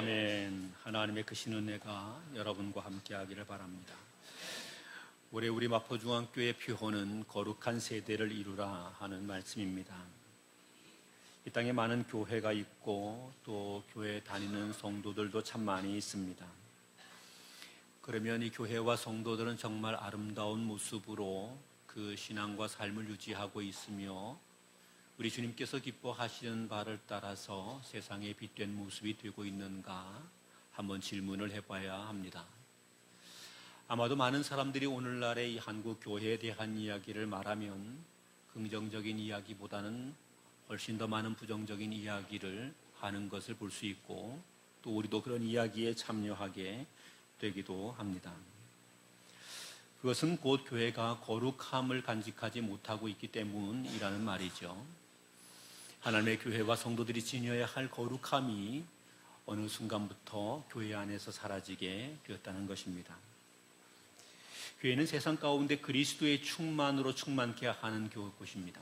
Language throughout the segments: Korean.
아멘. 하나님의 크신 은혜가 여러분과 함께하기를 바랍니다. 올해 우리 마포중앙교회 표어는 거룩한 세대를 이루라 하는 말씀입니다. 이 땅에 많은 교회가 있고 또 교회 다니는 성도들도 참 많이 있습니다. 그러면 이 교회와 성도들은 정말 아름다운 모습으로 그 신앙과 삶을 유지하고 있으며 우리 주님께서 기뻐하시는 바를 따라서 세상에 빛된 모습이 되고 있는가 한번 질문을 해봐야 합니다. 아마도 많은 사람들이 오늘날의 이 한국 교회에 대한 이야기를 말하면 긍정적인 이야기보다는 훨씬 더 많은 부정적인 이야기를 하는 것을 볼 수 있고 또 우리도 그런 이야기에 참여하게 되기도 합니다. 그것은 곧 교회가 거룩함을 간직하지 못하고 있기 때문이라는 말이죠. 하나님의 교회와 성도들이 지녀야 할 거룩함이 어느 순간부터 교회 안에서 사라지게 되었다는 것입니다. 교회는 세상 가운데 그리스도의 충만으로 충만케 하는 곳입니다.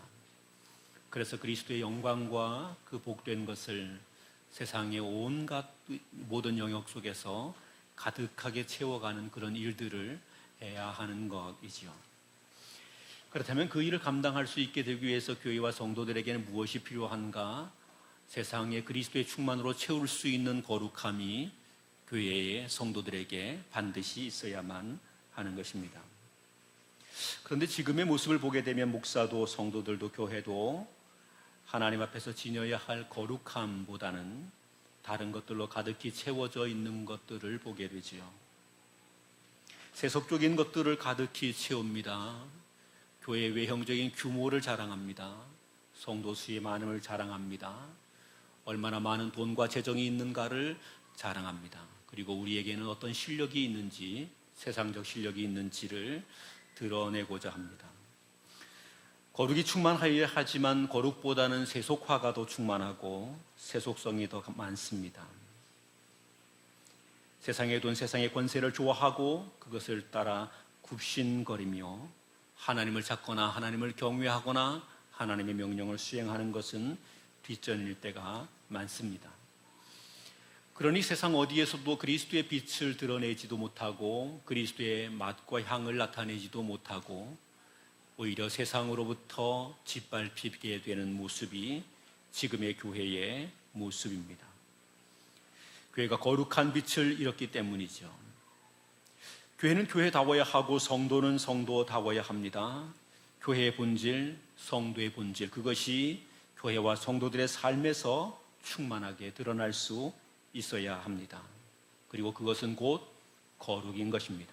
그래서 그리스도의 영광과 그 복된 것을 세상의 온갖 모든 영역 속에서 가득하게 채워가는 그런 일들을 해야 하는 것이지요. 그렇다면 그 일을 감당할 수 있게 되기 위해서 교회와 성도들에게는 무엇이 필요한가? 세상에 그리스도의 충만으로 채울 수 있는 거룩함이 교회의 성도들에게 반드시 있어야만 하는 것입니다. 그런데 지금의 모습을 보게 되면 목사도 성도들도 교회도 하나님 앞에서 지녀야 할 거룩함보다는 다른 것들로 가득히 채워져 있는 것들을 보게 되지요. 세속적인 것들을 가득히 채웁니다. 교회의 외형적인 규모를 자랑합니다. 성도 수의 많음을 자랑합니다. 얼마나 많은 돈과 재정이 있는가를 자랑합니다. 그리고 우리에게는 어떤 실력이 있는지, 세상적 실력이 있는지를 드러내고자 합니다. 거룩이 충만하여야 하지만 거룩보다는 세속화가 더 충만하고 세속성이 더 많습니다. 세상의 돈, 세상의 권세를 좋아하고 그것을 따라 굽신거리며 하나님을 찾거나 하나님을 경외하거나 하나님의 명령을 수행하는 것은 뒷전일 때가 많습니다. 그러니 세상 어디에서도 그리스도의 빛을 드러내지도 못하고 그리스도의 맛과 향을 나타내지도 못하고 오히려 세상으로부터 짓밟히게 되는 모습이 지금의 교회의 모습입니다. 교회가 거룩한 빛을 잃었기 때문이죠. 교회는 교회다워야 하고 성도는 성도다워야 합니다. 교회의 본질, 성도의 본질, 그것이 교회와 성도들의 삶에서 충만하게 드러날 수 있어야 합니다. 그리고 그것은 곧 거룩인 것입니다.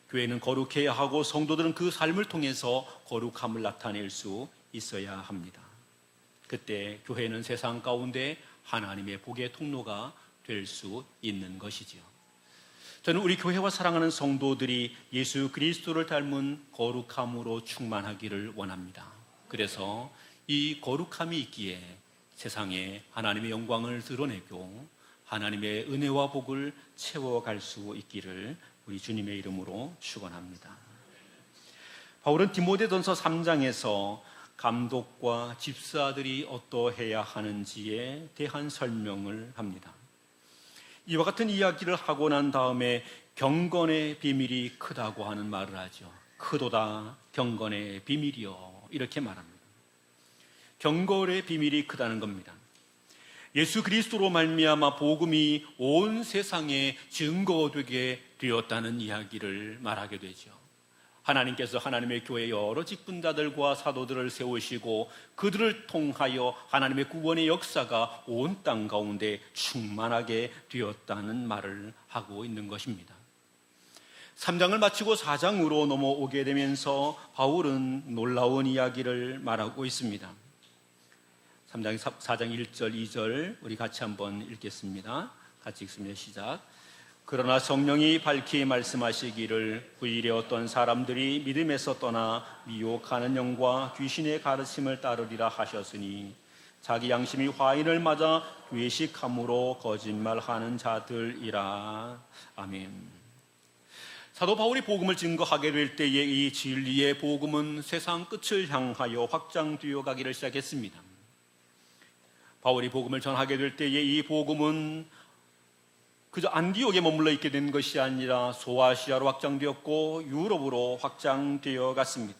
교회는 거룩해야 하고 성도들은 그 삶을 통해서 거룩함을 나타낼 수 있어야 합니다. 그때 교회는 세상 가운데 하나님의 복의 통로가 될 수 있는 것이지요. 저는 우리 교회와 사랑하는 성도들이 예수 그리스도를 닮은 거룩함으로 충만하기를 원합니다. 그래서 이 거룩함이 있기에 세상에 하나님의 영광을 드러내고 하나님의 은혜와 복을 채워갈 수 있기를 우리 주님의 이름으로 축원합니다. 바울은 디모데전서 3장에서 감독과 집사들이 어떠해야 하는지에 대한 설명을 합니다. 이와 같은 이야기를 하고 난 다음에 경건의 비밀이 크다고 하는 말을 하죠. 크도다 경건의 비밀이요, 이렇게 말합니다. 경건의 비밀이 크다는 겁니다. 예수 그리스도로 말미암아 복음이 온 세상에 증거되게 되었다는 이야기를 말하게 되죠. 하나님께서 하나님의 교회 여러 직분자들과 사도들을 세우시고 그들을 통하여 하나님의 구원의 역사가 온 땅 가운데 충만하게 되었다는 말을 하고 있는 것입니다. 3장을 마치고 4장으로 넘어오게 되면서 바울은 놀라운 이야기를 말하고 있습니다. 3장 4장 1절 2절 우리 같이 한번 읽겠습니다. 같이 읽습니다. 시작. 그러나 성령이 밝히 말씀하시기를 후일에 어떤 사람들이 믿음에서 떠나 미혹하는 영과 귀신의 가르침을 따르리라 하셨으니 자기 양심이 화인을 맞아 외식함으로 거짓말하는 자들이라. 아멘. 사도 바울이 복음을 증거하게 될 때에 이 진리의 복음은 세상 끝을 향하여 확장되어 가기를 시작했습니다. 바울이 복음을 전하게 될 때에 이 복음은 그저 안디옥에 머물러 있게 된 것이 아니라 소아시아로 확장되었고 유럽으로 확장되어 갔습니다.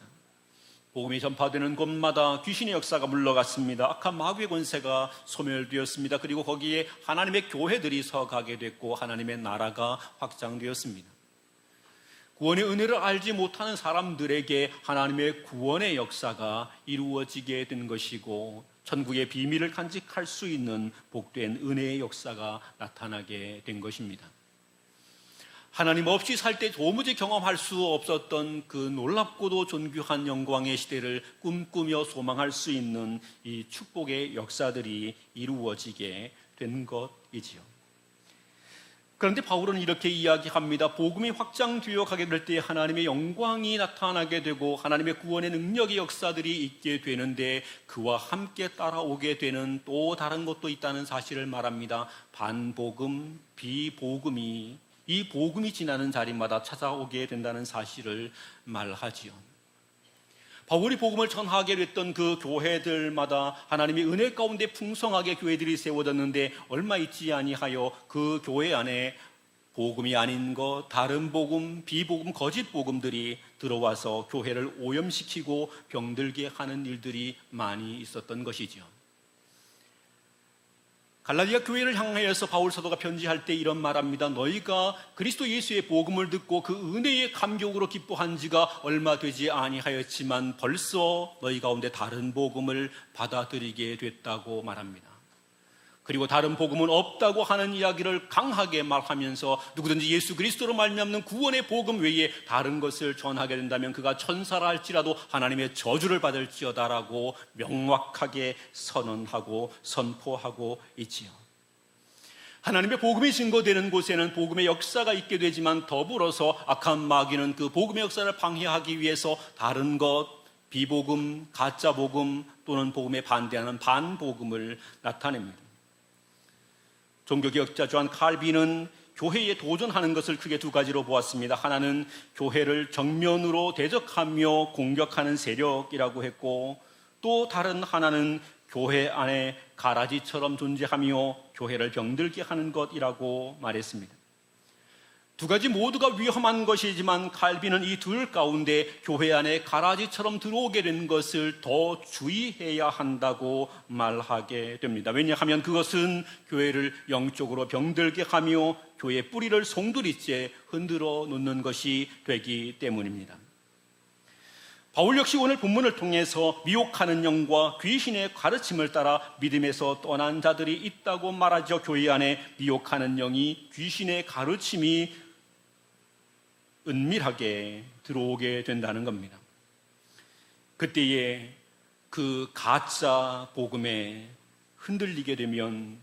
복음이 전파되는 곳마다 귀신의 역사가 물러갔습니다. 악한 마귀의 권세가 소멸되었습니다. 그리고 거기에 하나님의 교회들이 서가게 됐고 하나님의 나라가 확장되었습니다. 구원의 은혜를 알지 못하는 사람들에게 하나님의 구원의 역사가 이루어지게 된 것이고 천국의 비밀을 간직할 수 있는 복된 은혜의 역사가 나타나게 된 것입니다. 하나님 없이 살 때 도무지 경험할 수 없었던 그 놀랍고도 존귀한 영광의 시대를 꿈꾸며 소망할 수 있는 이 축복의 역사들이 이루어지게 된 것이지요. 그런데 바울은 이렇게 이야기합니다. 복음이 확장되어 가게 될 때 하나님의 영광이 나타나게 되고 하나님의 구원의 능력의 역사들이 있게 되는데 그와 함께 따라오게 되는 또 다른 것도 있다는 사실을 말합니다. 반복음, 비복음이 이 복음이 지나는 자리마다 찾아오게 된다는 사실을 말하지요. 바울이 복음을 전하게 됐던 그 교회들마다 하나님의 은혜 가운데 풍성하게 교회들이 세워졌는데 얼마 있지 아니하여 그 교회 안에 복음이 아닌 것, 다른 복음, 비복음, 거짓 복음들이 들어와서 교회를 오염시키고 병들게 하는 일들이 많이 있었던 것이죠. 갈라디아 교회를 향하여서 바울 사도가 편지할 때 이런 말합니다. 너희가 그리스도 예수의 복음을 듣고 그 은혜의 감격으로 기뻐한 지가 얼마 되지 아니하였지만 벌써 너희 가운데 다른 복음을 받아들이게 됐다고 말합니다. 그리고 다른 복음은 없다고 하는 이야기를 강하게 말하면서 누구든지 예수 그리스도로 말미암는 구원의 복음 외에 다른 것을 전하게 된다면 그가 천사라 할지라도 하나님의 저주를 받을지어다라고 명확하게 선언하고 선포하고 있지요. 하나님의 복음이 증거되는 곳에는 복음의 역사가 있게 되지만 더불어서 악한 마귀는 그 복음의 역사를 방해하기 위해서 다른 것, 비복음, 가짜 복음 또는 복음에 반대하는 반복음을 나타냅니다. 종교개혁자 조한 칼빈은 교회에 도전하는 것을 크게 두 가지로 보았습니다. 하나는 교회를 정면으로 대적하며 공격하는 세력이라고 했고 또 다른 하나는 교회 안에 가라지처럼 존재하며 교회를 병들게 하는 것이라고 말했습니다. 두 가지 모두가 위험한 것이지만 칼빈은 이 둘 가운데 교회 안에 가라지처럼 들어오게 된 것을 더 주의해야 한다고 말하게 됩니다. 왜냐하면 그것은 교회를 영적으로 병들게 하며 교회의 뿌리를 송두리째 흔들어 놓는 것이 되기 때문입니다. 바울 역시 오늘 본문을 통해서 미혹하는 영과 귀신의 가르침을 따라 믿음에서 떠난 자들이 있다고 말하죠. 교회 안에 미혹하는 영이 귀신의 가르침이 은밀하게 들어오게 된다는 겁니다. 그때에 그 가짜 복음에 흔들리게 되면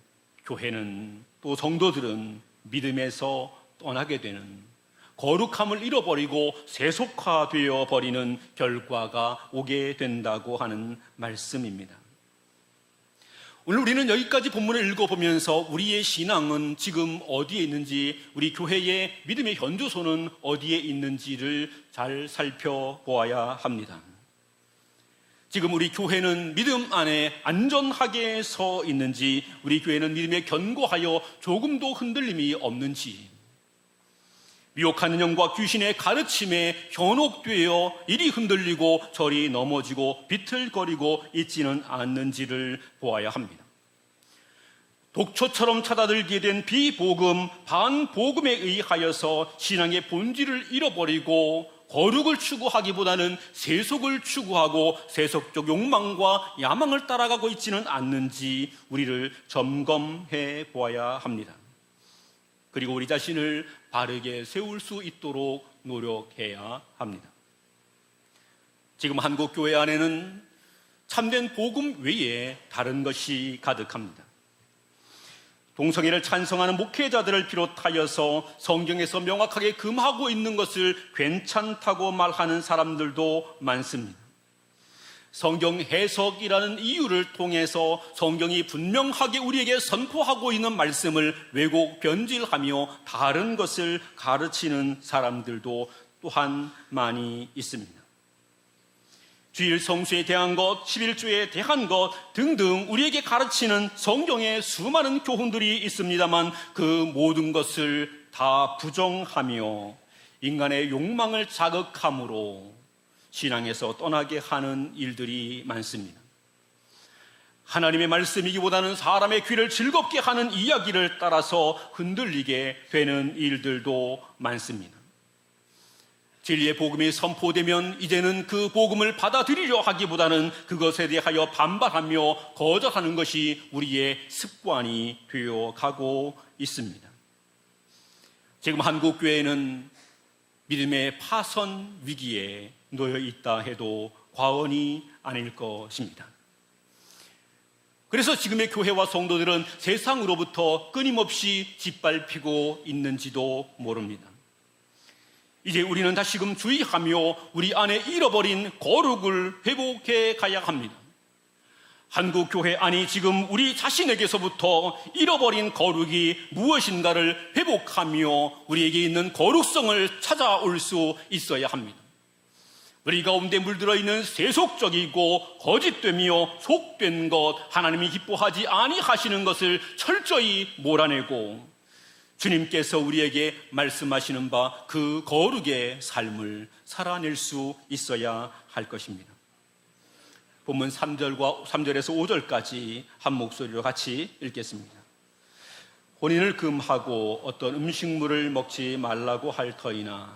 교회는 또 성도들은 믿음에서 떠나게 되는 거룩함을 잃어버리고 세속화되어 버리는 결과가 오게 된다고 하는 말씀입니다. 오늘 우리는 여기까지 본문을 읽어보면서 우리의 신앙은 지금 어디에 있는지, 우리 교회의 믿음의 현주소는 어디에 있는지를 잘 살펴보아야 합니다. 지금 우리 교회는 믿음 안에 안전하게 서 있는지, 우리 교회는 믿음에 견고하여 조금도 흔들림이 없는지, 미혹하는 영과 귀신의 가르침에 현혹되어 이리 흔들리고 저리 넘어지고 비틀거리고 있지는 않는지를 보아야 합니다. 독초처럼 찾아들게 된 비복음, 반복음에 의하여서 신앙의 본질을 잃어버리고 거룩을 추구하기보다는 세속을 추구하고 세속적 욕망과 야망을 따라가고 있지는 않는지 우리를 점검해 보아야 합니다. 그리고 우리 자신을 바르게 세울 수 있도록 노력해야 합니다. 지금 한국 교회 안에는 참된 복음 외에 다른 것이 가득합니다. 동성애를 찬성하는 목회자들을 비롯하여서 성경에서 명확하게 금하고 있는 것을 괜찮다고 말하는 사람들도 많습니다. 성경 해석이라는 이유를 통해서 성경이 분명하게 우리에게 선포하고 있는 말씀을 왜곡 변질하며 다른 것을 가르치는 사람들도 또한 많이 있습니다. 주일 성수에 대한 것, 11조에 대한 것 등등 우리에게 가르치는 성경의 수많은 교훈들이 있습니다만 그 모든 것을 다 부정하며 인간의 욕망을 자극함으로 신앙에서 떠나게 하는 일들이 많습니다. 하나님의 말씀이기보다는 사람의 귀를 즐겁게 하는 이야기를 따라서 흔들리게 되는 일들도 많습니다. 진리의 복음이 선포되면 이제는 그 복음을 받아들이려 하기보다는 그것에 대하여 반발하며 거절하는 것이 우리의 습관이 되어 가고 있습니다. 지금 한국교회는 믿음의 파선 위기에 놓여 있다 해도 과언이 아닐 것입니다. 그래서 지금의 교회와 성도들은 세상으로부터 끊임없이 짓밟히고 있는지도 모릅니다. 이제 우리는 다시금 주의하며 우리 안에 잃어버린 거룩을 회복해 가야 합니다. 한국 교회 안이 지금 우리 자신에게서부터 잃어버린 거룩이 무엇인가를 회복하며 우리에게 있는 거룩성을 찾아올 수 있어야 합니다. 우리 가운데 물들어 있는 세속적이고 거짓되며 속된 것, 하나님이 기뻐하지 아니하시는 것을 철저히 몰아내고 주님께서 우리에게 말씀하시는 바 그 거룩의 삶을 살아낼 수 있어야 할 것입니다. 본문 3절에서 5절까지 한 목소리로 같이 읽겠습니다. 혼인을 금하고 어떤 음식물을 먹지 말라고 할 터이나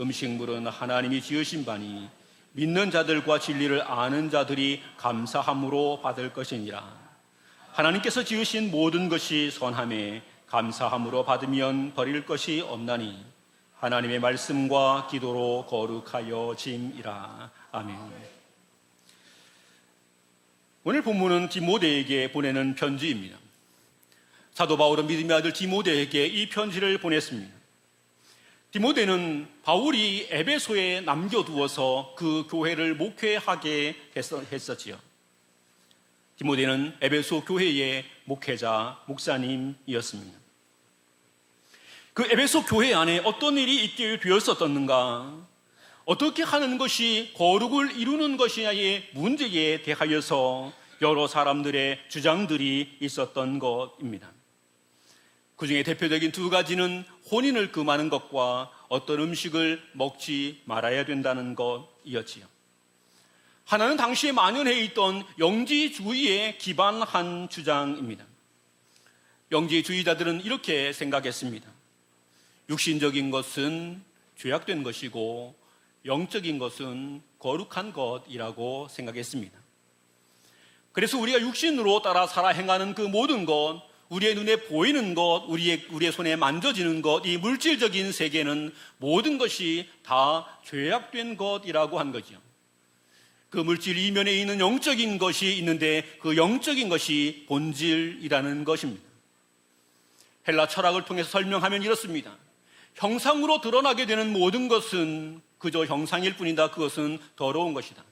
음식물은 하나님이 지으신 바니 믿는 자들과 진리를 아는 자들이 감사함으로 받을 것이니라. 하나님께서 지으신 모든 것이 선함에 감사함으로 받으면 버릴 것이 없나니 하나님의 말씀과 기도로 거룩하여 짐이라. 아멘. 오늘 본문은 디모데에게 보내는 편지입니다. 사도 바울은 믿음의 아들 디모데에게 이 편지를 보냈습니다. 디모데는 바울이 에베소에 남겨두어서 그 교회를 목회하게 했었지요. 디모데는 에베소 교회의 목회자, 목사님이었습니다. 그 에베소 교회 안에 어떤 일이 있게 되었었던가, 어떻게 하는 것이 거룩을 이루는 것이냐의 문제에 대하여서 여러 사람들의 주장들이 있었던 것입니다. 그 중에 대표적인 두 가지는 혼인을 금하는 것과 어떤 음식을 먹지 말아야 된다는 것이었지요. 하나는 당시에 만연해 있던 영지주의에 기반한 주장입니다. 영지주의자들은 이렇게 생각했습니다. 육신적인 것은 죄악된 것이고 영적인 것은 거룩한 것이라고 생각했습니다. 그래서 우리가 육신으로 따라 살아 행하는 그 모든 것, 우리의 눈에 보이는 것, 우리의 손에 만져지는 것, 이 물질적인 세계는 모든 것이 다 죄악된 것이라고 한 거죠. 그 물질 이면에 있는 영적인 것이 있는데 그 영적인 것이 본질이라는 것입니다. 헬라 철학을 통해서 설명하면 이렇습니다. 형상으로 드러나게 되는 모든 것은 그저 형상일 뿐이다. 그것은 더러운 것이다.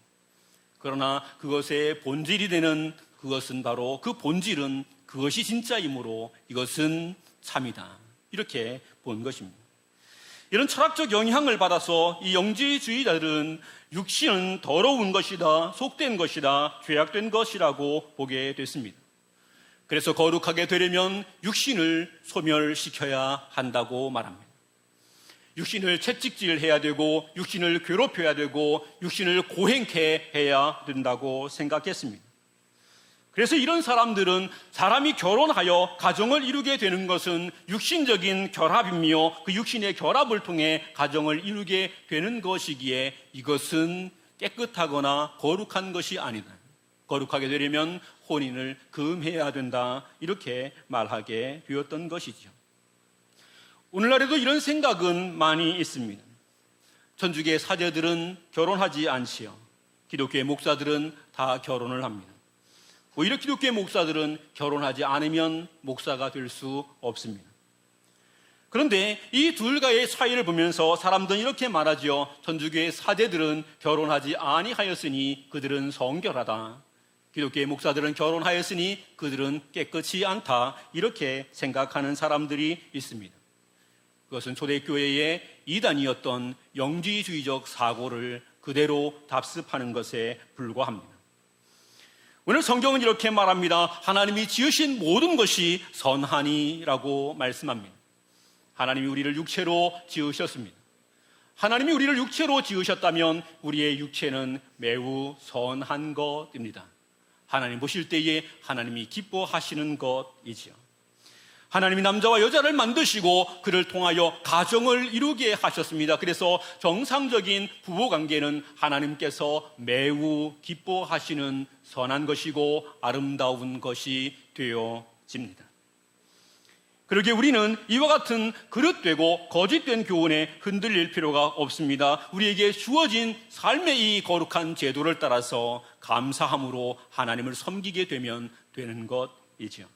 그러나 그것의 본질이 되는 그것은 바로 그 본질은 그것이 진짜이므로 이것은 참이다. 이렇게 본 것입니다. 이런 철학적 영향을 받아서 이 영지주의자들은 육신은 더러운 것이다, 속된 것이다, 죄악된 것이라고 보게 됐습니다. 그래서 거룩하게 되려면 육신을 소멸시켜야 한다고 말합니다. 육신을 채찍질해야 되고 육신을 괴롭혀야 되고 육신을 고행케 해야 된다고 생각했습니다. 그래서 이런 사람들은 사람이 결혼하여 가정을 이루게 되는 것은 육신적인 결합이며 그 육신의 결합을 통해 가정을 이루게 되는 것이기에 이것은 깨끗하거나 거룩한 것이 아니다. 거룩하게 되려면 혼인을 금해야 된다. 이렇게 말하게 되었던 것이죠. 오늘날에도 이런 생각은 많이 있습니다. 천주교의 사제들은 결혼하지 않지요. 기독교의 목사들은 다 결혼을 합니다. 오히려 기독교의 목사들은 결혼하지 않으면 목사가 될 수 없습니다. 그런데 이 둘과의 차이를 보면서 사람들은 이렇게 말하죠. 천주교의 사제들은 결혼하지 아니하였으니 그들은 성결하다. 기독교의 목사들은 결혼하였으니 그들은 깨끗이 않다. 이렇게 생각하는 사람들이 있습니다. 그것은 초대교회의 이단이었던 영지주의적 사고를 그대로 답습하는 것에 불과합니다. 오늘 성경은 이렇게 말합니다. 하나님이 지으신 모든 것이 선하니라고 말씀합니다. 하나님이 우리를 육체로 지으셨습니다. 하나님이 우리를 육체로 지으셨다면 우리의 육체는 매우 선한 것입니다. 하나님 보실 때에 하나님이 기뻐하시는 것이지요. 하나님이 남자와 여자를 만드시고 그를 통하여 가정을 이루게 하셨습니다. 그래서 정상적인 부부관계는 하나님께서 매우 기뻐하시는 선한 것이고 아름다운 것이 되어집니다. 그러기에 우리는 이와 같은 그릇되고 거짓된 교훈에 흔들릴 필요가 없습니다. 우리에게 주어진 삶의 이 거룩한 제도를 따라서 감사함으로 하나님을 섬기게 되면 되는 것이지요.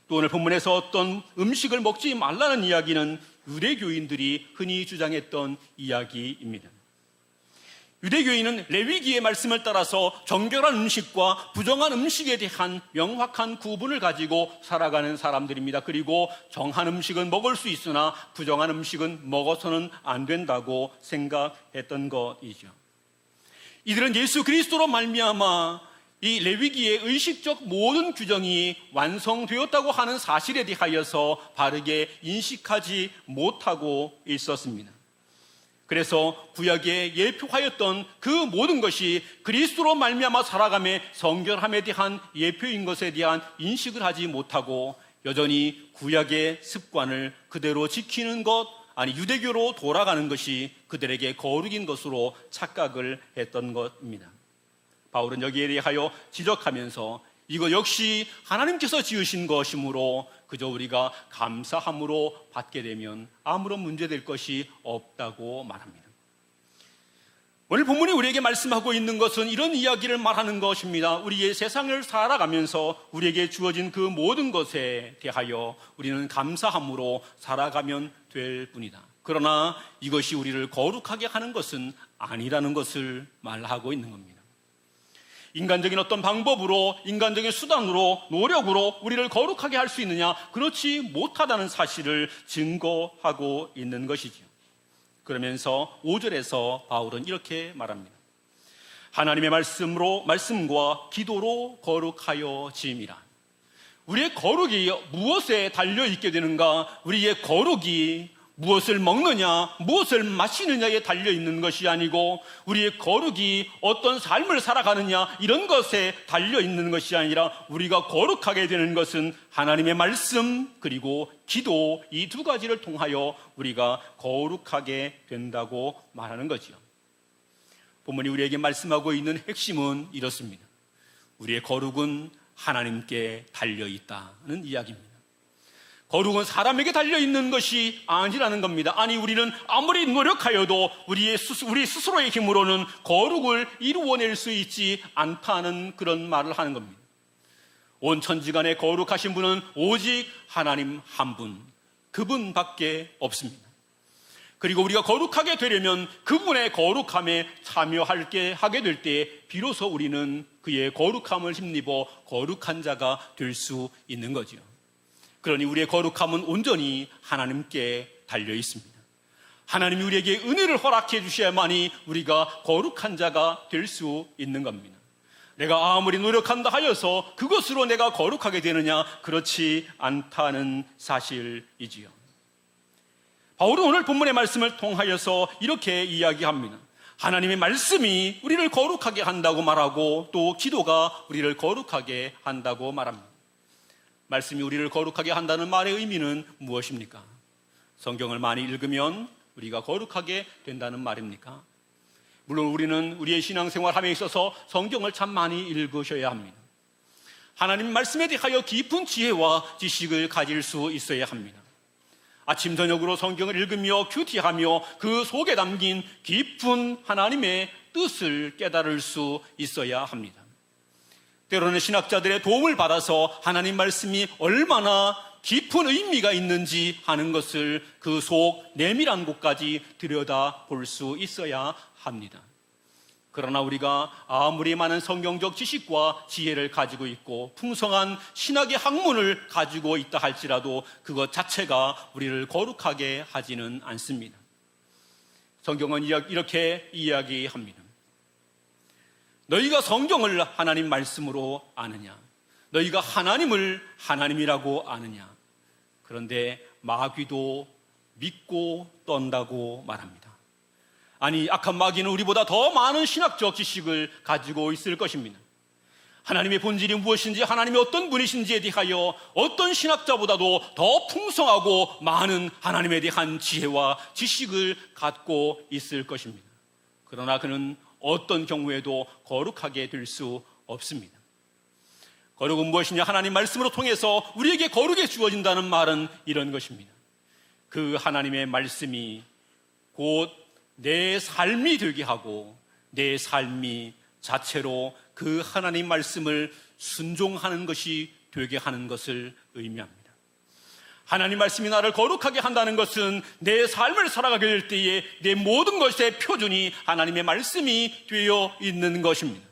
또 오늘 본문에서 어떤 음식을 먹지 말라는 이야기는 유대교인들이 흔히 주장했던 이야기입니다. 유대교인은 레위기의 말씀을 따라서 정결한 음식과 부정한 음식에 대한 명확한 구분을 가지고 살아가는 사람들입니다. 그리고 정한 음식은 먹을 수 있으나 부정한 음식은 먹어서는 안 된다고 생각했던 것이죠. 이들은 예수 그리스도로 말미암아 이 레위기의 의식적 모든 규정이 완성되었다고 하는 사실에 대하여서 바르게 인식하지 못하고 있었습니다. 그래서 구약에 예표하였던 그 모든 것이 그리스도로 말미암아 살아감의 성결함에 대한 예표인 것에 대한 인식을 하지 못하고 여전히 구약의 습관을 그대로 지키는 것, 아니 유대교로 돌아가는 것이 그들에게 거룩인 것으로 착각을 했던 것입니다. 바울은 여기에 대하여 지적하면서 이거 역시 하나님께서 지으신 것이므로 그저 우리가 감사함으로 받게 되면 아무런 문제될 것이 없다고 말합니다. 오늘 본문이 우리에게 말씀하고 있는 것은 이런 이야기를 말하는 것입니다. 우리의 세상을 살아가면서 우리에게 주어진 그 모든 것에 대하여 우리는 감사함으로 살아가면 될 뿐이다. 그러나 이것이 우리를 거룩하게 하는 것은 아니라는 것을 말하고 있는 겁니다. 인간적인 어떤 방법으로, 인간적인 수단으로, 노력으로 우리를 거룩하게 할 수 있느냐? 그렇지 못하다는 사실을 증거하고 있는 것이지요. 그러면서 5절에서 바울은 이렇게 말합니다. 하나님의 말씀과 기도로 거룩하여 지음이라. 우리의 거룩이 무엇에 달려있게 되는가? 우리의 거룩이 무엇을 먹느냐, 무엇을 마시느냐에 달려있는 것이 아니고 우리의 거룩이 어떤 삶을 살아가느냐 이런 것에 달려있는 것이 아니라 우리가 거룩하게 되는 것은 하나님의 말씀 그리고 기도 이 두 가지를 통하여 우리가 거룩하게 된다고 말하는 거지요. 본문이 우리에게 말씀하고 있는 핵심은 이렇습니다. 우리의 거룩은 하나님께 달려있다는 이야기입니다. 거룩은 사람에게 달려있는 것이 아니라는 겁니다. 아니 우리는 아무리 노력하여도 우리 스스로의 힘으로는 거룩을 이루어낼 수 있지 않다는 그런 말을 하는 겁니다. 온 천지간에 거룩하신 분은 오직 하나님 한 분, 그분밖에 없습니다. 그리고 우리가 거룩하게 되려면 그분의 거룩함에 참여하게 될 때 비로소 우리는 그의 거룩함을 힘입어 거룩한 자가 될 수 있는 거지요. 그러니 우리의 거룩함은 온전히 하나님께 달려 있습니다. 하나님이 우리에게 은혜를 허락해 주셔야만이 우리가 거룩한 자가 될 수 있는 겁니다. 내가 아무리 노력한다 하여서 그것으로 내가 거룩하게 되느냐? 그렇지 않다는 사실이지요. 바울은 오늘 본문의 말씀을 통하여서 이렇게 이야기합니다. 하나님의 말씀이 우리를 거룩하게 한다고 말하고 또 기도가 우리를 거룩하게 한다고 말합니다. 말씀이 우리를 거룩하게 한다는 말의 의미는 무엇입니까? 성경을 많이 읽으면 우리가 거룩하게 된다는 말입니까? 물론 우리는 우리의 신앙생활함에 있어서 성경을 참 많이 읽으셔야 합니다. 하나님 말씀에 대하여 깊은 지혜와 지식을 가질 수 있어야 합니다. 아침 저녁으로 성경을 읽으며 큐티하며 그 속에 담긴 깊은 하나님의 뜻을 깨달을 수 있어야 합니다. 때로는 신학자들의 도움을 받아서 하나님 말씀이 얼마나 깊은 의미가 있는지 하는 것을 그 속 내밀한 곳까지 들여다 볼 수 있어야 합니다. 그러나 우리가 아무리 많은 성경적 지식과 지혜를 가지고 있고 풍성한 신학의 학문을 가지고 있다 할지라도 그것 자체가 우리를 거룩하게 하지는 않습니다. 성경은 이렇게 이야기합니다. 너희가 성경을 하나님 말씀으로 아느냐? 너희가 하나님을 하나님이라고 아느냐? 그런데 마귀도 믿고 떤다고 말합니다. 아니, 악한 마귀는 우리보다 더 많은 신학적 지식을 가지고 있을 것입니다. 하나님의 본질이 무엇인지, 하나님이 어떤 분이신지에 대하여 어떤 신학자보다도 더 풍성하고 많은 하나님에 대한 지혜와 지식을 갖고 있을 것입니다. 그러나 그는 어떤 경우에도 거룩하게 될 수 없습니다. 거룩은 무엇이냐? 하나님 말씀으로 통해서 우리에게 거룩이 주어진다는 말은 이런 것입니다. 그 하나님의 말씀이 곧 내 삶이 되게 하고 내 삶이 자체로 그 하나님 말씀을 순종하는 것이 되게 하는 것을 의미합니다. 하나님 말씀이 나를 거룩하게 한다는 것은 내 삶을 살아가게 될 때에 내 모든 것의 표준이 하나님의 말씀이 되어 있는 것입니다.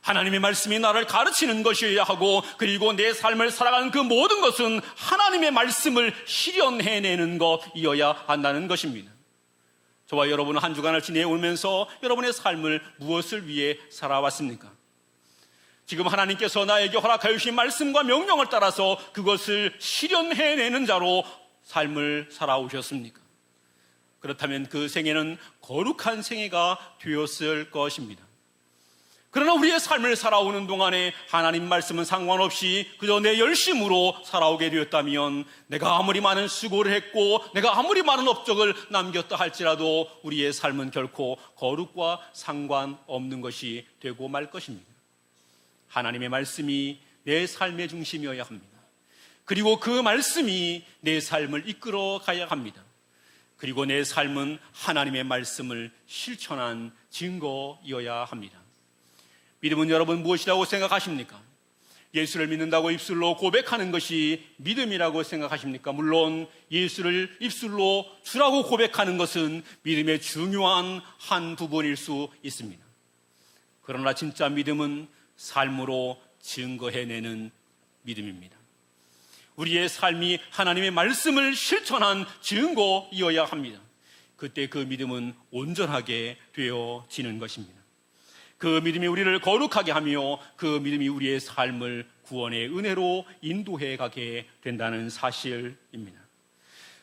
하나님의 말씀이 나를 가르치는 것이어야 하고, 그리고 내 삶을 살아가는 그 모든 것은 하나님의 말씀을 실현해내는 것이어야 한다는 것입니다. 저와 여러분은 한 주간을 지내오면서 여러분의 삶을 무엇을 위해 살아왔습니까? 지금 하나님께서 나에게 허락하여 주신 말씀과 명령을 따라서 그것을 실현해내는 자로 삶을 살아오셨습니까? 그렇다면 그 생애는 거룩한 생애가 되었을 것입니다. 그러나 우리의 삶을 살아오는 동안에 하나님 말씀은 상관없이 그저 내 열심으로 살아오게 되었다면, 내가 아무리 많은 수고를 했고 내가 아무리 많은 업적을 남겼다 할지라도 우리의 삶은 결코 거룩과 상관없는 것이 되고 말 것입니다. 하나님의 말씀이 내 삶의 중심이어야 합니다. 그리고 그 말씀이 내 삶을 이끌어 가야 합니다. 그리고 내 삶은 하나님의 말씀을 실천한 증거이어야 합니다. 믿음은 여러분 무엇이라고 생각하십니까? 예수를 믿는다고 입술로 고백하는 것이 믿음이라고 생각하십니까? 물론 예수를 입술로 주라고 고백하는 것은 믿음의 중요한 한 부분일 수 있습니다. 그러나 진짜 믿음은 삶으로 증거해내는 믿음입니다. 우리의 삶이 하나님의 말씀을 실천한 증거이어야 합니다. 그때 그 믿음은 온전하게 되어지는 것입니다. 그 믿음이 우리를 거룩하게 하며 그 믿음이 우리의 삶을 구원의 은혜로 인도해 가게 된다는 사실입니다.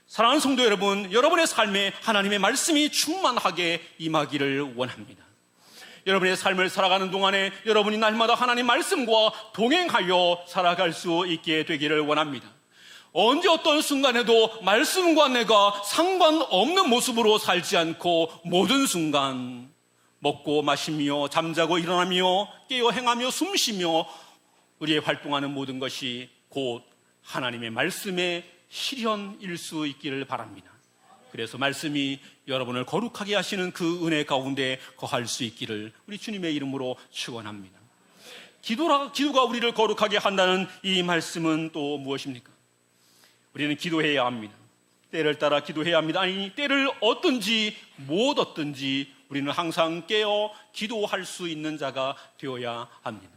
사랑하는 성도 여러분, 여러분의 삶에 하나님의 말씀이 충만하게 임하기를 원합니다. 여러분의 삶을 살아가는 동안에 여러분이 날마다 하나님 말씀과 동행하여 살아갈 수 있게 되기를 원합니다. 언제 어떤 순간에도 말씀과 내가 상관없는 모습으로 살지 않고 모든 순간 먹고 마시며 잠자고 일어나며 깨어 행하며 숨쉬며 우리의 활동하는 모든 것이 곧 하나님의 말씀의 실현일 수 있기를 바랍니다. 그래서 말씀이 여러분을 거룩하게 하시는 그 은혜 가운데 거할 수 있기를 우리 주님의 이름으로 축원합니다. 기도가 우리를 거룩하게 한다는 이 말씀은 또 무엇입니까? 우리는 기도해야 합니다. 때를 따라 기도해야 합니다. 아니, 때를 얻든지 못 얻든지 우리는 항상 깨어 기도할 수 있는 자가 되어야 합니다.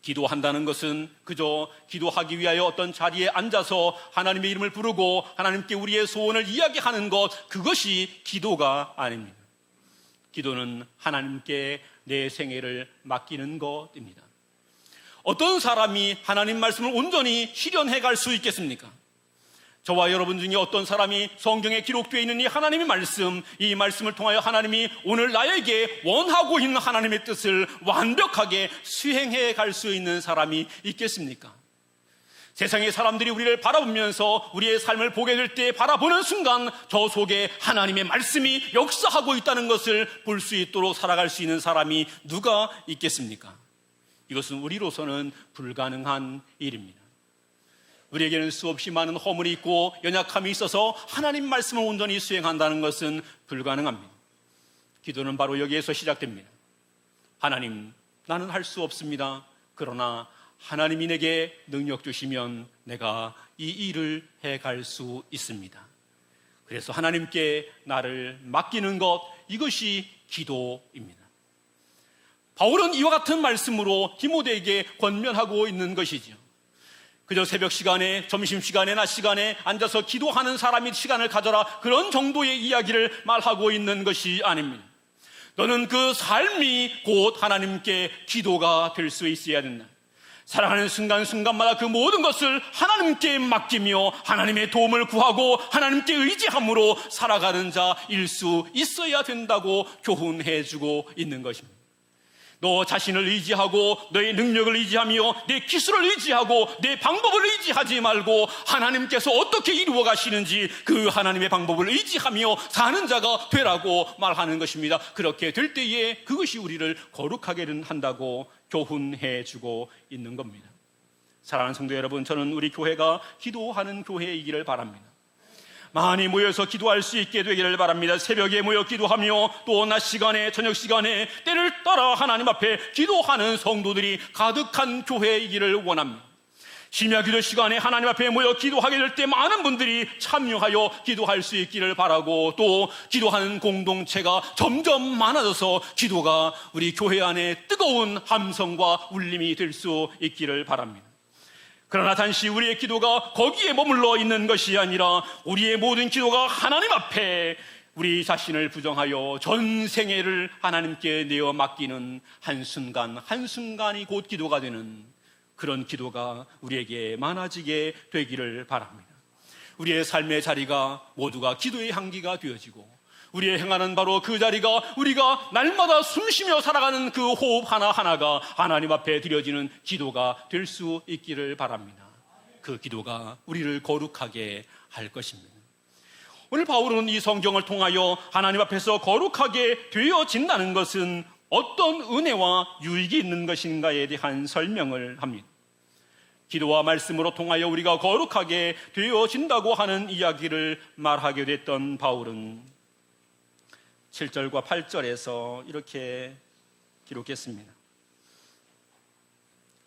기도한다는 것은 그저 기도하기 위하여 어떤 자리에 앉아서 하나님의 이름을 부르고 하나님께 우리의 소원을 이야기하는 것, 그것이 기도가 아닙니다. 기도는 하나님께 내 생애를 맡기는 것입니다. 어떤 사람이 하나님 말씀을 온전히 실현해 갈 수 있겠습니까? 저와 여러분 중에 어떤 사람이 성경에 기록되어 있는 이 하나님의 말씀, 이 말씀을 통하여 하나님이 오늘 나에게 원하고 있는 하나님의 뜻을 완벽하게 수행해 갈 수 있는 사람이 있겠습니까? 세상의 사람들이 우리를 바라보면서 우리의 삶을 보게 될 때 바라보는 순간 저 속에 하나님의 말씀이 역사하고 있다는 것을 볼 수 있도록 살아갈 수 있는 사람이 누가 있겠습니까? 이것은 우리로서는 불가능한 일입니다. 우리에게는 수없이 많은 허물이 있고 연약함이 있어서 하나님 말씀을 온전히 수행한다는 것은 불가능합니다. 기도는 바로 여기에서 시작됩니다. 하나님, 나는 할 수 없습니다. 그러나 하나님이 내게 능력 주시면 내가 이 일을 해갈 수 있습니다. 그래서 하나님께 나를 맡기는 것, 이것이 기도입니다. 바울은 이와 같은 말씀으로 디모데에게 권면하고 있는 것이죠. 그저 새벽 시간에, 점심시간에, 낮 시간에 앉아서 기도하는 사람이 시간을 가져라, 그런 정도의 이야기를 말하고 있는 것이 아닙니다. 너는 그 삶이 곧 하나님께 기도가 될 수 있어야 된다. 살아가는 순간순간마다 그 모든 것을 하나님께 맡기며 하나님의 도움을 구하고 하나님께 의지함으로 살아가는 자일 수 있어야 된다고 교훈해주고 있는 것입니다. 너 자신을 의지하고 너의 능력을 의지하며 내 기술을 의지하고 내 방법을 의지하지 말고 하나님께서 어떻게 이루어 가시는지 그 하나님의 방법을 의지하며 사는 자가 되라고 말하는 것입니다. 그렇게 될 때에 그것이 우리를 거룩하게 한다고 교훈해주고 있는 겁니다. 사랑하는 성도 여러분, 저는 우리 교회가 기도하는 교회이기를 바랍니다. 많이 모여서 기도할 수 있게 되기를 바랍니다. 새벽에 모여 기도하며 또 낮 시간에, 저녁 시간에 때를 따라 하나님 앞에 기도하는 성도들이 가득한 교회이기를 원합니다. 심야 기도 시간에 하나님 앞에 모여 기도하게 될 때 많은 분들이 참여하여 기도할 수 있기를 바라고, 또 기도하는 공동체가 점점 많아져서 기도가 우리 교회 안에 뜨거운 함성과 울림이 될 수 있기를 바랍니다. 그러나 단지 우리의 기도가 거기에 머물러 있는 것이 아니라 우리의 모든 기도가 하나님 앞에 우리 자신을 부정하여 전생애를 하나님께 내어 맡기는 한순간 한순간이 곧 기도가 되는 그런 기도가 우리에게 많아지게 되기를 바랍니다. 우리의 삶의 자리가 모두가 기도의 향기가 되어지고 우리의 행하는 바로 그 자리가 우리가 날마다 숨쉬며 살아가는 그 호흡 하나하나가 하나님 앞에 드려지는 기도가 될 수 있기를 바랍니다. 그 기도가 우리를 거룩하게 할 것입니다. 오늘 바울은 이 성경을 통하여 하나님 앞에서 거룩하게 되어진다는 것은 어떤 은혜와 유익이 있는 것인가에 대한 설명을 합니다. 기도와 말씀으로 통하여 우리가 거룩하게 되어진다고 하는 이야기를 말하게 됐던 바울은 7절과 8절에서 이렇게 기록했습니다.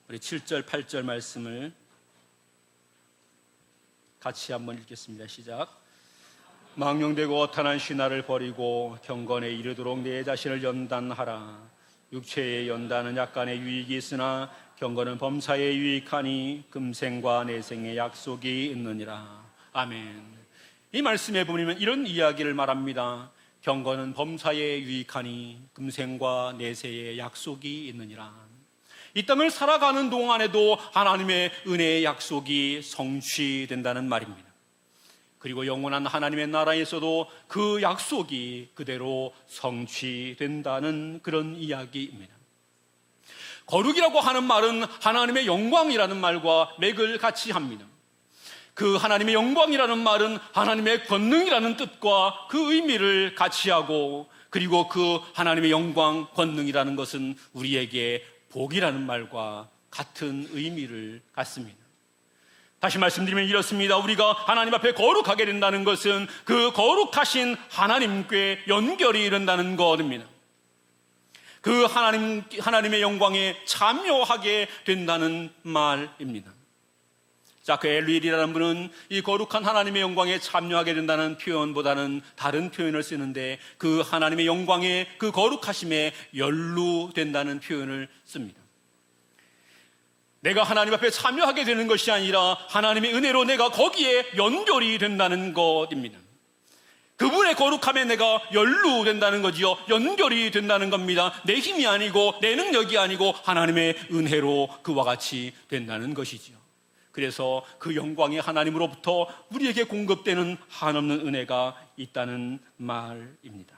우리 7절, 8절 말씀을 같이 한번 읽겠습니다. 시작. 망령되고 어탄한 신화를 버리고 경건에 이르도록 내 자신을 연단하라. 육체의 연단은 약간의 유익이 있으나 경건은 범사에 유익하니 금생과 내생의 약속이 있느니라. 아멘. 이 말씀에 보면 이런 이야기를 말합니다. 경건은 범사에 유익하니 금생과 내세의 약속이 있느니라. 이 땅을 살아가는 동안에도 하나님의 은혜의 약속이 성취된다는 말입니다. 그리고 영원한 하나님의 나라에서도 그 약속이 그대로 성취된다는 그런 이야기입니다. 거룩이라고 하는 말은 하나님의 영광이라는 말과 맥을 같이 합니다. 그 하나님의 영광이라는 말은 하나님의 권능이라는 뜻과 그 의미를 같이 하고, 그리고 그 하나님의 영광, 권능이라는 것은 우리에게 복이라는 말과 같은 의미를 갖습니다. 다시 말씀드리면 이렇습니다. 우리가 하나님 앞에 거룩하게 된다는 것은 그 거룩하신 하나님께 연결이 이른다는 것입니다. 그 하나님의 영광에 참여하게 된다는 말입니다. 자크 엘윌이라는 분은 이 거룩한 하나님의 영광에 참여하게 된다는 표현보다는 다른 표현을 쓰는데, 그 하나님의 영광에, 그 거룩하심에 연루된다는 표현을 씁니다. 내가 하나님 앞에 참여하게 되는 것이 아니라 하나님의 은혜로 내가 거기에 연결이 된다는 것입니다. 그분의 거룩함에 내가 연루된다는 거지요. 연결이 된다는 겁니다. 내 힘이 아니고 내 능력이 아니고 하나님의 은혜로 그와 같이 된다는 것이지요. 그래서 그 영광의 하나님으로부터 우리에게 공급되는 한없는 은혜가 있다는 말입니다.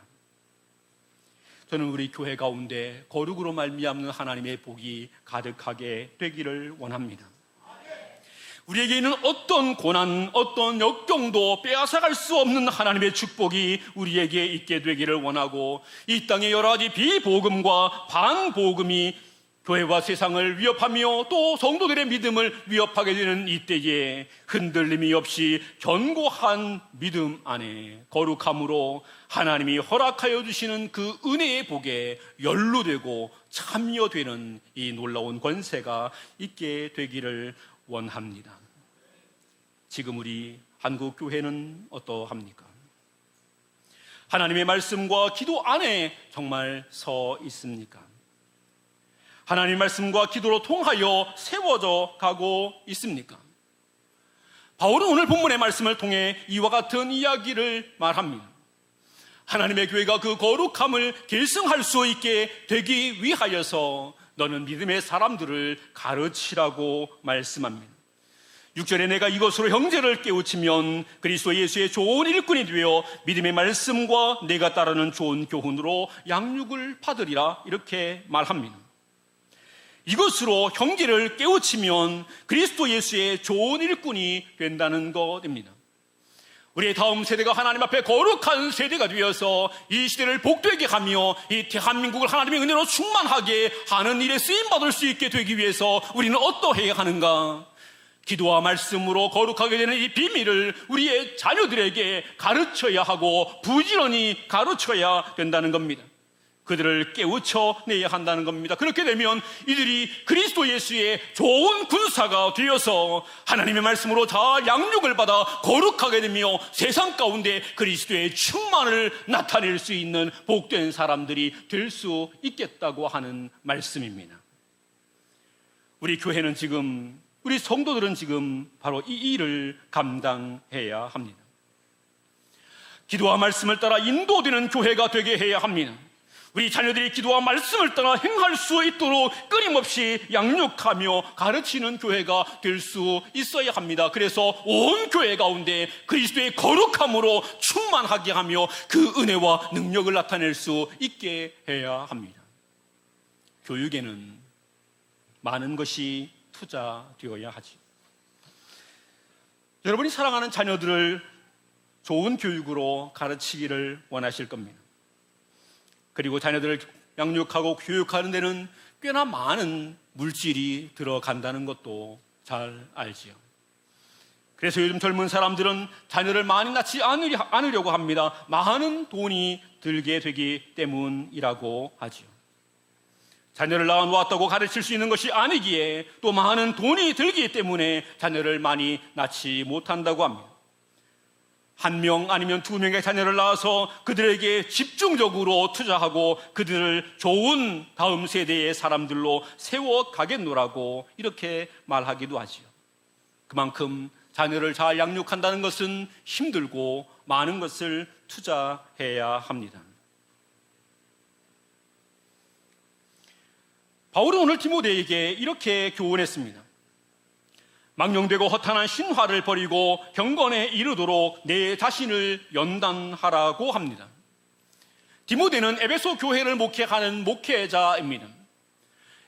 저는 우리 교회 가운데 거룩으로 말미암는 하나님의 복이 가득하게 되기를 원합니다. 우리에게 있는 어떤 고난, 어떤 역경도 빼앗아갈 수 없는 하나님의 축복이 우리에게 있게 되기를 원하고, 이 땅의 여러 가지 비복음과 반복음이 교회와 세상을 위협하며 또 성도들의 믿음을 위협하게 되는 이때에 흔들림이 없이 견고한 믿음 안에 거룩함으로 하나님이 허락하여 주시는 그 은혜의 복에 연루되고 참여되는 이 놀라운 권세가 있게 되기를 원합니다. 지금 우리 한국 교회는 어떠합니까? 하나님의 말씀과 기도 안에 정말 서 있습니까? 하나님의 말씀과 기도로 통하여 세워져 가고 있습니까? 바울은 오늘 본문의 말씀을 통해 이와 같은 이야기를 말합니다. 하나님의 교회가 그 거룩함을 계승할 수 있게 되기 위하여서 너는 믿음의 사람들을 가르치라고 말씀합니다. 6절에 내가 이것으로 형제를 깨우치면 그리스도 예수의 좋은 일꾼이 되어 믿음의 말씀과 내가 따르는 좋은 교훈으로 양육을 받으리라, 이렇게 말합니다. 이것으로 형제를 깨우치면 그리스도 예수의 좋은 일꾼이 된다는 것입니다. 우리의 다음 세대가 하나님 앞에 거룩한 세대가 되어서 이 시대를 복되게 하며 이 대한민국을 하나님의 은혜로 충만하게 하는 일에 쓰임받을 수 있게 되기 위해서 우리는 어떠해야 하는가? 기도와 말씀으로 거룩하게 되는 이 비밀을 우리의 자녀들에게 가르쳐야 하고 부지런히 가르쳐야 된다는 겁니다. 그들을 깨우쳐내야 한다는 겁니다. 그렇게 되면 이들이 그리스도 예수의 좋은 군사가 되어서 하나님의 말씀으로 잘 양육을 받아 거룩하게 되며 세상 가운데 그리스도의 충만을 나타낼 수 있는 복된 사람들이 될 수 있겠다고 하는 말씀입니다. 우리 교회는 지금, 우리 성도들은 지금 바로 이 일을 감당해야 합니다. 기도와 말씀을 따라 인도되는 교회가 되게 해야 합니다. 우리 자녀들이 기도와 말씀을 따라 행할 수 있도록 끊임없이 양육하며 가르치는 교회가 될 수 있어야 합니다. 그래서 온 교회 가운데 그리스도의 거룩함으로 충만하게 하며 그 은혜와 능력을 나타낼 수 있게 해야 합니다. 교육에는 많은 것이 투자되어야 하지. 여러분이 사랑하는 자녀들을 좋은 교육으로 가르치기를 원하실 겁니다. 그리고 자녀들을 양육하고 교육하는 데는 꽤나 많은 물질이 들어간다는 것도 잘 알지요. 그래서 요즘 젊은 사람들은 자녀를 많이 낳지 않으려고 합니다. 많은 돈이 들게 되기 때문이라고 하지요. 자녀를 낳아놓았다고 가르칠 수 있는 것이 아니기에 또 많은 돈이 들기 때문에 자녀를 많이 낳지 못한다고 합니다. 한 명 아니면 두 명의 자녀를 낳아서 그들에게 집중적으로 투자하고 그들을 좋은 다음 세대의 사람들로 세워가겠노라고 이렇게 말하기도 하지요. 그만큼 자녀를 잘 양육한다는 것은 힘들고 많은 것을 투자해야 합니다. 바울은 오늘 디모데에게 이렇게 교훈했습니다. 망령되고 허탄한 신화를 버리고 경건에 이르도록 내 자신을 연단하라고 합니다. 디모데는 에베소 교회를 목회하는 목회자입니다.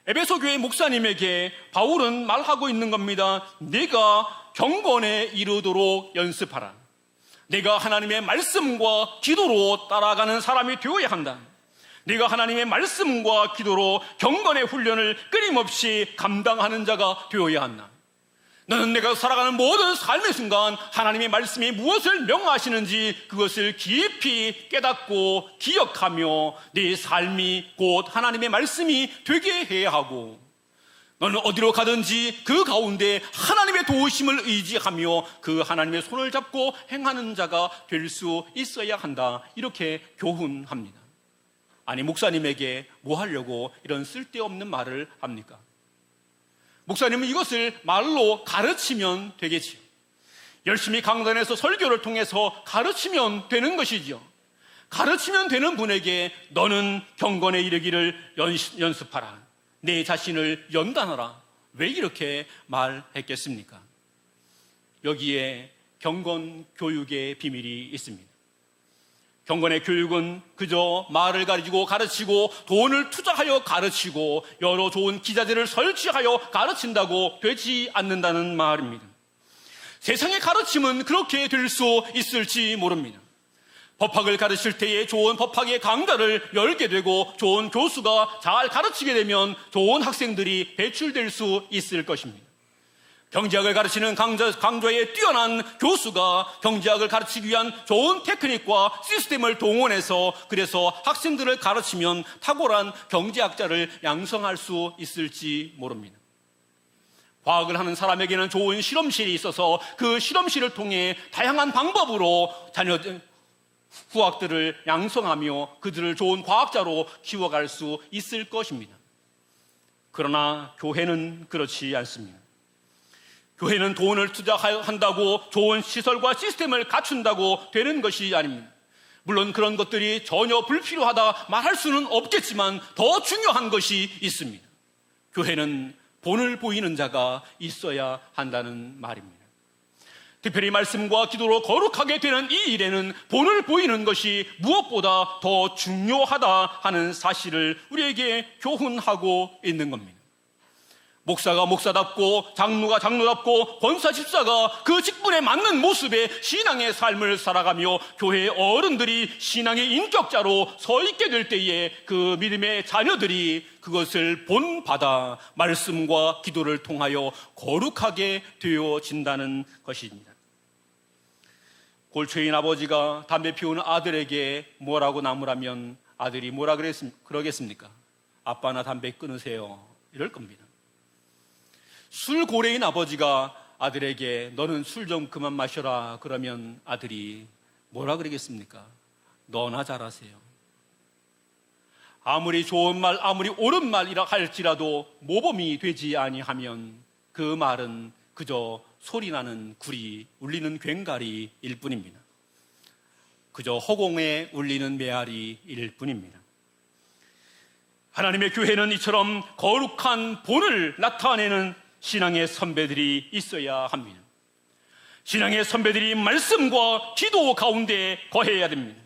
에베소 교회 목사님에게 바울은 말하고 있는 겁니다. 내가 경건에 이르도록 연습하라. 내가 하나님의 말씀과 기도로 따라가는 사람이 되어야 한다. 네가 하나님의 말씀과 기도로 경건의 훈련을 끊임없이 감당하는 자가 되어야 한다. 너는 내가 살아가는 모든 삶의 순간 하나님의 말씀이 무엇을 명하시는지 그것을 깊이 깨닫고 기억하며 네 삶이 곧 하나님의 말씀이 되게 해야 하고, 너는 어디로 가든지 그 가운데 하나님의 도우심을 의지하며 그 하나님의 손을 잡고 행하는 자가 될 수 있어야 한다. 이렇게 교훈합니다. 아니, 목사님에게 뭐 하려고 이런 쓸데없는 말을 합니까? 목사님은 이것을 말로 가르치면 되겠지요. 열심히 강단에서 설교를 통해서 가르치면 되는 것이지요. 가르치면 되는 분에게 너는 경건에 이르기를 연습하라. 내 자신을 연단하라. 왜 이렇게 말했겠습니까? 여기에 경건 교육의 비밀이 있습니다. 경건의 교육은 그저 말을 가르치고 돈을 투자하여 가르치고 여러 좋은 기자재를 설치하여 가르친다고 되지 않는다는 말입니다. 세상의 가르침은 그렇게 될 수 있을지 모릅니다. 법학을 가르칠 때에 좋은 법학의 강좌를 열게 되고 좋은 교수가 잘 가르치게 되면 좋은 학생들이 배출될 수 있을 것입니다. 경제학을 가르치는 강좌에 뛰어난 교수가 경제학을 가르치기 위한 좋은 테크닉과 시스템을 동원해서 그래서 학생들을 가르치면 탁월한 경제학자를 양성할 수 있을지 모릅니다. 과학을 하는 사람에게는 좋은 실험실이 있어서 그 실험실을 통해 다양한 방법으로 후학들을 양성하며 그들을 좋은 과학자로 키워갈 수 있을 것입니다. 그러나 교회는 그렇지 않습니다. 교회는 돈을 투자한다고 좋은 시설과 시스템을 갖춘다고 되는 것이 아닙니다. 물론 그런 것들이 전혀 불필요하다 말할 수는 없겠지만 더 중요한 것이 있습니다. 교회는 본을 보이는 자가 있어야 한다는 말입니다. 특별히 말씀과 기도로 거룩하게 되는 이 일에는 본을 보이는 것이 무엇보다 더 중요하다 하는 사실을 우리에게 교훈하고 있는 겁니다. 목사가 목사답고 장로가 장로답고 권사 집사가 그 직분에 맞는 모습의 신앙의 삶을 살아가며 교회의 어른들이 신앙의 인격자로 서 있게 될 때에 그 믿음의 자녀들이 그것을 본받아 말씀과 기도를 통하여 거룩하게 되어진다는 것입니다. 골초인 아버지가 담배 피우는 아들에게 뭐라고 나무라면 아들이 뭐라 그러겠습니까? 아빠 나 담배 끊으세요. 이럴 겁니다. 술고래인 아버지가 아들에게 너는 술 좀 그만 마셔라 그러면 아들이 뭐라 그러겠습니까? 너나 잘하세요. 아무리 좋은 말 아무리 옳은 말이라 할지라도 모범이 되지 아니하면 그 말은 그저 소리나는 구리 울리는 괭가리일 뿐입니다. 그저 허공에 울리는 메아리일 뿐입니다. 하나님의 교회는 이처럼 거룩한 본을 나타내는 신앙의 선배들이 있어야 합니다. 신앙의 선배들이 말씀과 기도 가운데 거해야 됩니다.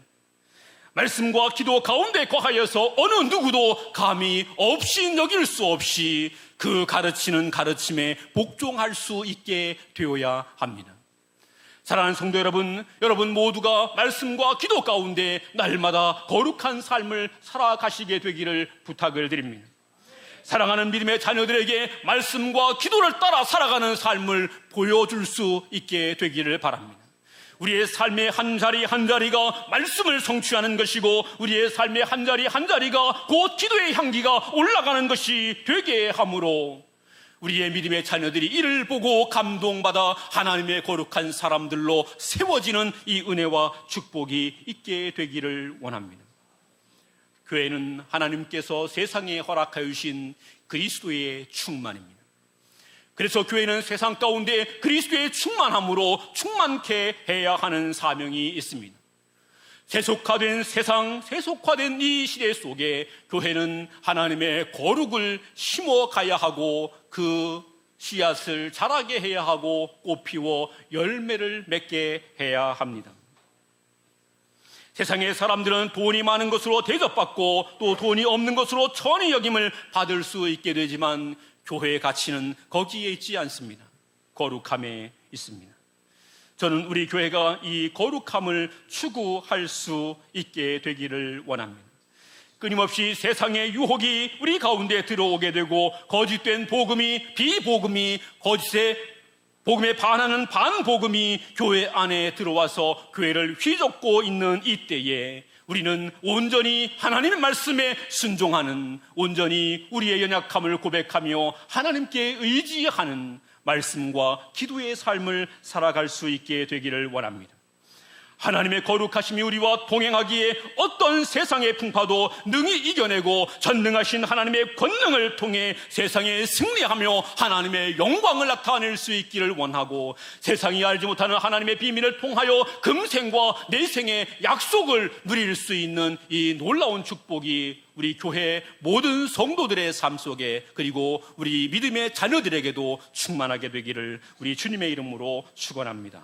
말씀과 기도 가운데 거하여서 어느 누구도 감히 없이 여길 수 없이 그 가르치는 가르침에 복종할 수 있게 되어야 합니다. 사랑하는 성도 여러분, 여러분 모두가 말씀과 기도 가운데 날마다 거룩한 삶을 살아가시게 되기를 부탁을 드립니다. 사랑하는 믿음의 자녀들에게 말씀과 기도를 따라 살아가는 삶을 보여줄 수 있게 되기를 바랍니다. 우리의 삶의 한 자리 한 자리가 말씀을 성취하는 것이고 우리의 삶의 한 자리 한 자리가 곧 기도의 향기가 올라가는 것이 되게 함으로 우리의 믿음의 자녀들이 이를 보고 감동받아 하나님의 거룩한 사람들로 세워지는 이 은혜와 축복이 있게 되기를 원합니다. 교회는 하나님께서 세상에 허락하여 주신 그리스도의 충만입니다. 그래서 교회는 세상 가운데 그리스도의 충만함으로 충만케 해야 하는 사명이 있습니다. 세속화된 세상, 세속화된 이 시대 속에 교회는 하나님의 거룩을 심어가야 하고 그 씨앗을 자라게 해야 하고 꽃피워 열매를 맺게 해야 합니다. 세상의 사람들은 돈이 많은 것으로 대접받고 또 돈이 없는 것으로 천히 여김을 받을 수 있게 되지만 교회의 가치는 거기에 있지 않습니다. 거룩함에 있습니다. 저는 우리 교회가 이 거룩함을 추구할 수 있게 되기를 원합니다. 끊임없이 세상의 유혹이 우리 가운데 들어오게 되고 거짓된 복음이 비복음이 거짓의 복음에 반하는 반복음이 교회 안에 들어와서 교회를 휘젓고 있는 이때에 우리는 온전히 하나님의 말씀에 순종하는 온전히 우리의 연약함을 고백하며 하나님께 의지하는 말씀과 기도의 삶을 살아갈 수 있게 되기를 원합니다. 하나님의 거룩하심이 우리와 동행하기에 어떤 세상의 풍파도 능히 이겨내고 전능하신 하나님의 권능을 통해 세상에 승리하며 하나님의 영광을 나타낼 수 있기를 원하고 세상이 알지 못하는 하나님의 비밀을 통하여 금생과 내생의 약속을 누릴 수 있는 이 놀라운 축복이 우리 교회 모든 성도들의 삶 속에 그리고 우리 믿음의 자녀들에게도 충만하게 되기를 우리 주님의 이름으로 축원합니다.